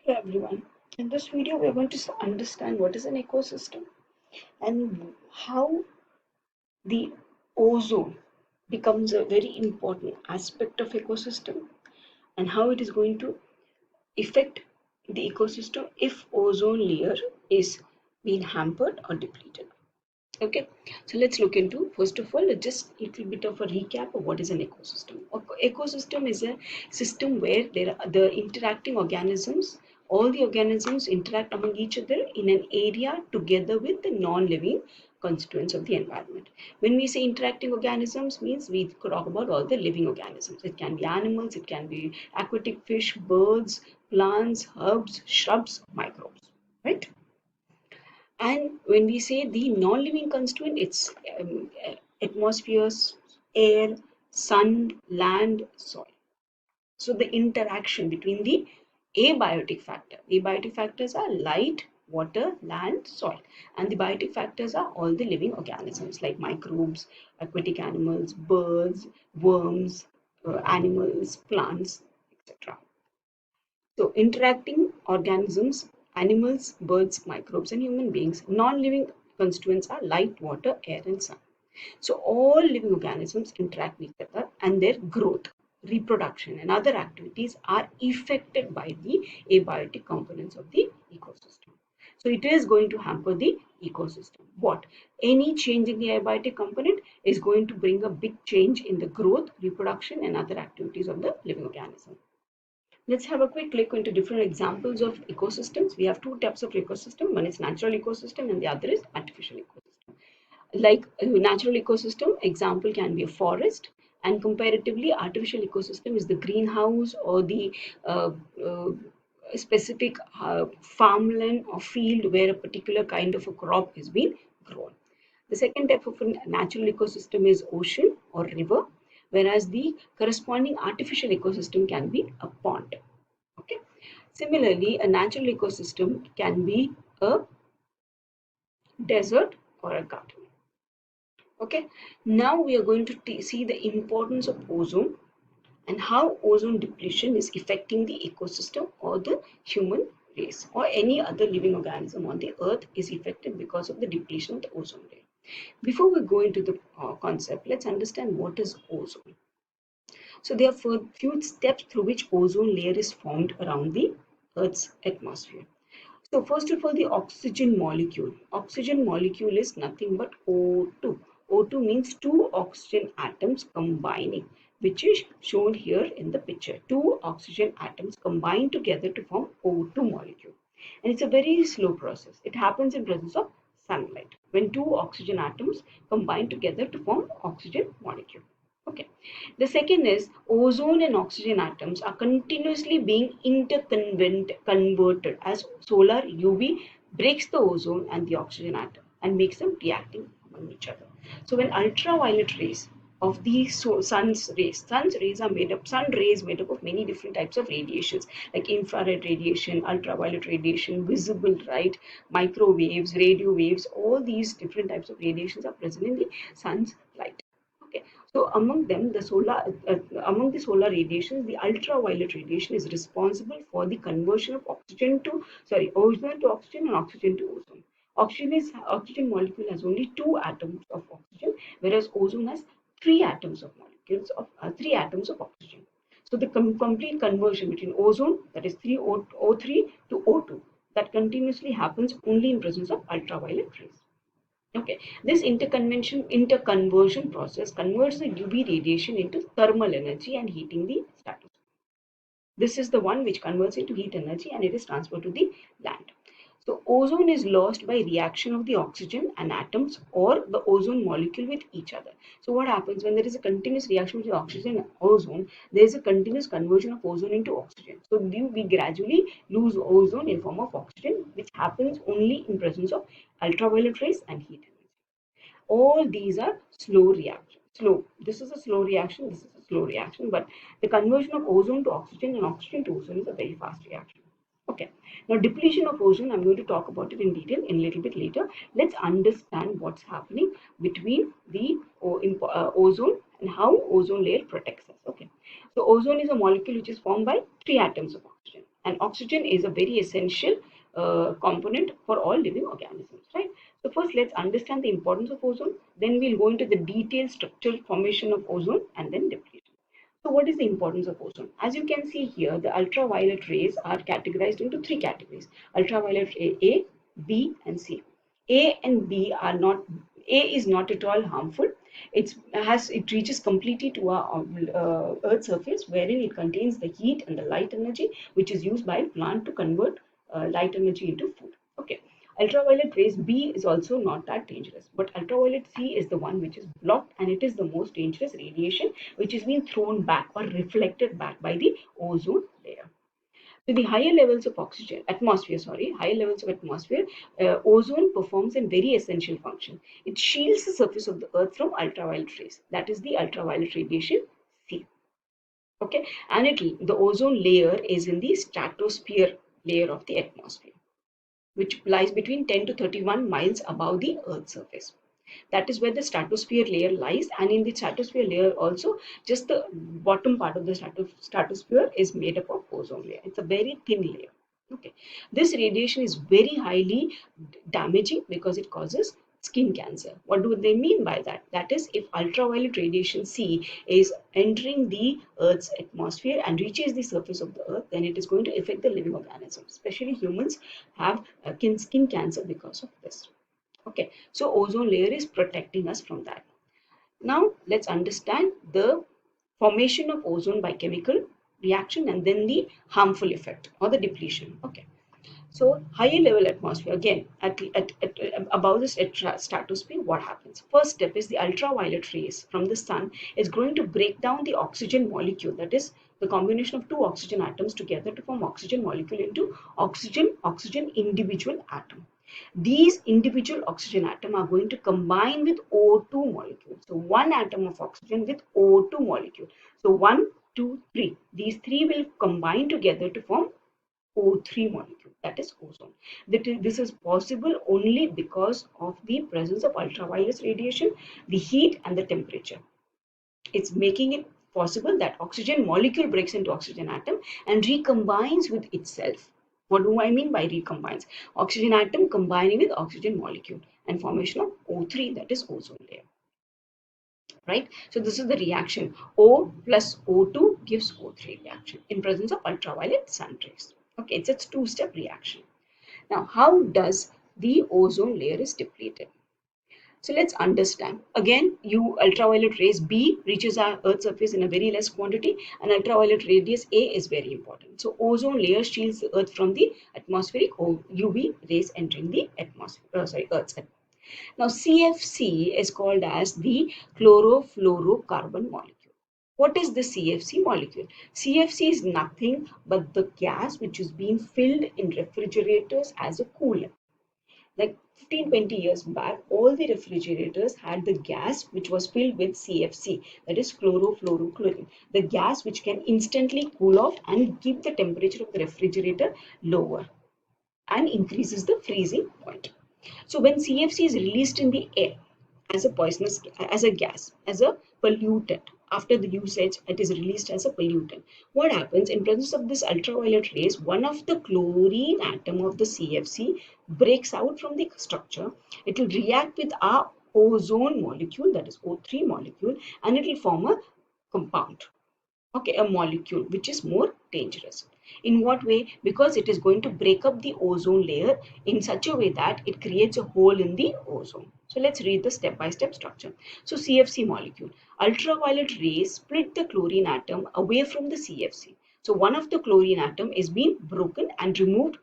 Hello everyone. In this video, we are going to understand what is an ecosystem and how the ozone becomes a very important aspect of ecosystem and how it is going to affect the ecosystem if ozone layer is being hampered or depleted. Okay, so let's look into first of all just a little bit of a recap of what is an ecosystem. Ecosystem is a system where there are the interacting organisms. All the organisms interact among each other in an area together with the non-living constituents of the environment. When we say interacting organisms, means we talk about all the living organisms. It can be animals, it can be aquatic fish, birds, plants, herbs, shrubs, microbes, right? And when we say the non-living constituent, it's atmospheres, air, sun, land, soil. So the interaction between the abiotic factors are light, water, land, soil. And the biotic factors are all the living organisms like microbes, aquatic animals, birds, worms, animals, plants, etc. So, interacting organisms, animals, birds, microbes, and human beings, non living constituents are light, water, air, and sun. So, all living organisms interact with each other and their growth, reproduction, and other activities are affected by the abiotic components of the ecosystem. So, it is going to hamper the ecosystem. What? Any change in the abiotic component is going to bring a big change in the growth, reproduction, and other activities of the living organism. Let's have a quick look into different examples of ecosystems. We have two types of ecosystem. One is natural ecosystem and the other is artificial ecosystem. Like a natural ecosystem, example can be a forest, and comparatively artificial ecosystem is the greenhouse or the uh, uh, specific farmland or field where a particular kind of a crop is being grown. The second type of a natural ecosystem is ocean or river, whereas the corresponding artificial ecosystem can be a pond. Okay. Similarly, a natural ecosystem can be a desert or a garden. Okay. Now we are going to see the importance of ozone and how ozone depletion is affecting the ecosystem or the human race or any other living organism on the earth is affected because of the depletion of the ozone layer. Before we go into the concept, let's understand what is ozone. So there are few steps through which ozone layer is formed around the Earth's atmosphere. So first of all, the oxygen molecule. Oxygen molecule is nothing but O2. O2 means two oxygen atoms combining, which is shown here in the picture. Two oxygen atoms combine together to form O2 molecule. And it's a very slow process. It happens in presence of sunlight when two oxygen atoms combine together to form oxygen molecule. Okay. The second is ozone and oxygen atoms are continuously being interconverted as solar UV breaks the ozone and the oxygen atom and makes them reacting among each other. So when ultraviolet rays of the sun's rays are made up, sun rays made up of many different types of radiations like infrared radiation, ultraviolet radiation, visible light, microwaves, radio waves, all these different types of radiations are present in the sun's light. Okay. So among the solar radiations, the ultraviolet radiation is responsible for the conversion of ozone to oxygen and oxygen to ozone. Oxygen molecule has only two atoms of oxygen, whereas ozone has three atoms of oxygen. So the complete conversion between ozone, that is 3O3 to O2, that continuously happens only in presence of ultraviolet rays. Okay, this interconversion process converts the UV radiation into thermal energy and heating the stratosphere. This is the one which converts into heat energy and it is transferred to the land. So ozone is lost by reaction of the oxygen and atoms or the ozone molecule with each other. So what happens when there is a continuous reaction between oxygen and ozone, there is a continuous conversion of ozone into oxygen. So we gradually lose ozone in form of oxygen, which happens only in presence of ultraviolet rays and heat energy. All these are slow reactions. This is a slow reaction, this is a slow reaction, but the conversion of ozone to oxygen and oxygen to ozone is a very fast reaction. Okay, now depletion of ozone, I'm going to talk about it in detail in a little bit later. Let's understand what's happening between the ozone and how ozone layer protects us. Okay, so ozone is a molecule which is formed by three atoms of oxygen And oxygen is a very essential component for all living organisms, right? So first let's understand the importance of ozone, then we'll go into the detailed structural formation of ozone and then depletion. So what is the importance of ozone? As you can see here, the ultraviolet rays are categorized into three categories: ultraviolet ray A, B, and C. A and B are not. A is not at all harmful. It reaches completely to our Earth's surface, wherein it contains the heat and the light energy, which is used by plant to convert light energy into food. Okay. Ultraviolet rays B is also not that dangerous, but ultraviolet C is the one which is blocked, and it is the most dangerous radiation which is being thrown back or reflected back by the ozone layer. So the higher levels of higher levels of atmosphere, ozone performs a very essential function. It shields the surface of the earth from ultraviolet rays. That is the ultraviolet radiation C. Okay, and the ozone layer is in the stratosphere layer of the atmosphere, which lies between 10 to 31 miles above the Earth's surface. That is where the stratosphere layer lies, and in the stratosphere layer also, just the bottom part of the stratosphere is made up of ozone layer. It's a very thin layer. Okay, this radiation is very highly damaging because it causes skin cancer. What do they mean by that? That is, if ultraviolet radiation C is entering the Earth's atmosphere and reaches the surface of the Earth, then it is going to affect the living organisms. Especially humans have skin cancer because of this. Okay, so ozone layer is protecting us from that. Now let's understand the formation of ozone by chemical reaction and then the harmful effect or the depletion. Okay, so higher level atmosphere, again at above the stratosphere, what happens? First step is the ultraviolet rays from the sun is going to break down the oxygen molecule, that is the combination of two oxygen atoms together to form oxygen molecule into oxygen individual atom. These individual oxygen atoms are going to combine with O2 molecule. So one atom of oxygen with O2 molecule. So 1, 2, 3. These three will combine together to form O3 molecule, that is ozone. This is possible only because of the presence of ultraviolet radiation, the heat, and the temperature. It's making it possible that oxygen molecule breaks into oxygen atom and recombines with itself. What do I mean by recombines? Oxygen atom combining with oxygen molecule and formation of O3, that is ozone layer. Right? So this is the reaction. O plus O2 gives O3 reaction in presence of ultraviolet sun rays. Okay, it's a two-step reaction. Now, how does the ozone layer is depleted? So let's understand. Again, ultraviolet rays B reaches our Earth's surface in a very less quantity, and ultraviolet radius A is very important. So ozone layer shields the Earth from the atmospheric UV rays entering the Earth's atmosphere. Now CFC is called as the chlorofluorocarbon molecule. What is the CFC molecule? CFC is nothing but the gas which is being filled in refrigerators as a coolant. Like 15-20 years back, all the refrigerators had the gas which was filled with CFC, that is chlorofluorochlorine, the gas which can instantly cool off and keep the temperature of the refrigerator lower and increases the freezing point. So when CFC is released in the air as a poisonous, as a gas, as a pollutant, after the usage, it is released as a pollutant. What happens in presence of this ultraviolet rays? One of the chlorine atom of the CFC breaks out from the structure. It will react with our ozone molecule, that is O3 molecule, and it will form a compound. Okay, a molecule which is more dangerous. In what way? Because it is going to break up the ozone layer in such a way that it creates a hole in the ozone. So let's read the step-by-step structure. So CFC molecule. Ultraviolet rays split the chlorine atom away from the CFC. So one of the chlorine atom is being broken and removed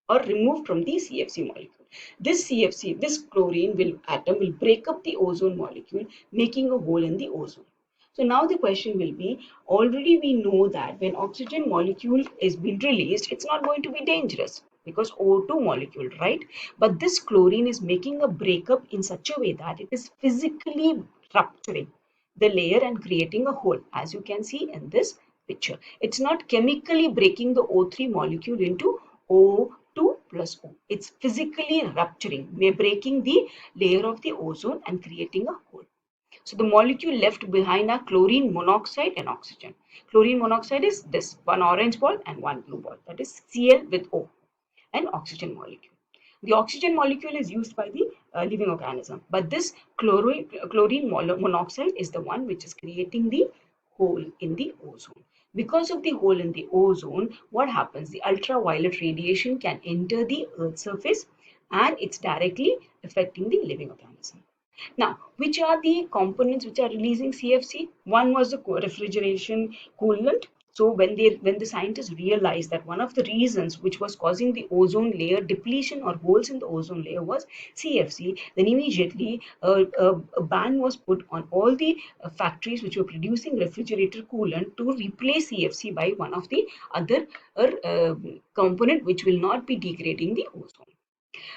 from the CFC molecule. This chlorine atom will break up the ozone molecule, making a hole in the ozone. So now the question will be, already we know that when oxygen molecule is being released, it's not going to be dangerous because O2 molecule, right? But this chlorine is making a breakup in such a way that it is physically rupturing the layer and creating a hole, as you can see in this picture. It's not chemically breaking the O3 molecule into O2 plus O. It's physically rupturing, breaking the layer of the ozone and creating a hole. So the molecule left behind are chlorine monoxide and oxygen. Chlorine monoxide is this one orange ball and one blue ball, that is Cl with O, and oxygen molecule. The oxygen molecule is used by the living organism, but this chlorine monoxide is the one which is creating the hole in the ozone. Because of the hole in the ozone, what happens? The ultraviolet radiation can enter the Earth's surface and it's directly affecting the living organism. Now, which are the components which are releasing CFC? One was the refrigeration coolant. So when the scientists realized that one of the reasons which was causing the ozone layer depletion or holes in the ozone layer was CFC, then immediately a ban was put on all the factories which were producing refrigerator coolant to replace CFC by one of the other component which will not be degrading the ozone.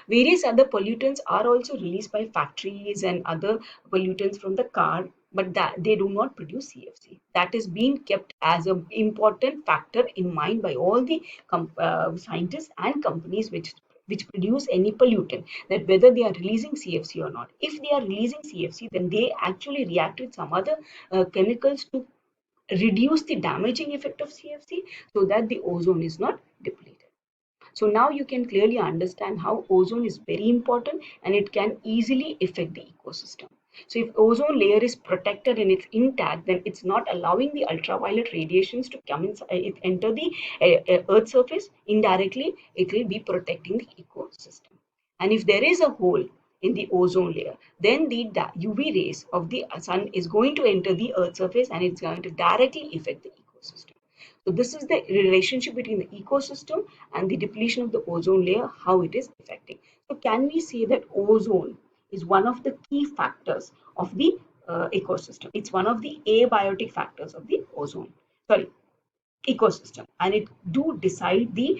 Various other pollutants are also released by factories and other pollutants from the car, but that they do not produce CFC. That is being kept as an important factor in mind by all the scientists and companies which produce any pollutant, that whether they are releasing CFC or not. If they are releasing CFC, then they actually react with some other chemicals to reduce the damaging effect of CFC so that the ozone is not depleted. So now you can clearly understand how ozone is very important and it can easily affect the ecosystem. So if ozone layer is protected and it's intact, then it's not allowing the ultraviolet radiations to come inside, it enter the earth surface. Indirectly, it will be protecting the ecosystem. And if there is a hole in the ozone layer, then the UV rays of the sun is going to enter the earth surface and it's going to directly affect the ecosystem. So this is the relationship between the ecosystem and the depletion of the ozone layer, how it is affecting. So can we say that ozone is one of the key factors of the ecosystem? It's one of the abiotic factors of the ozone, sorry, ecosystem, and it do decide the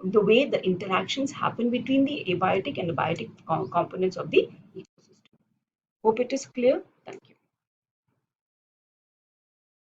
way the interactions happen between the abiotic and the biotic components of the ecosystem. Hope it is clear.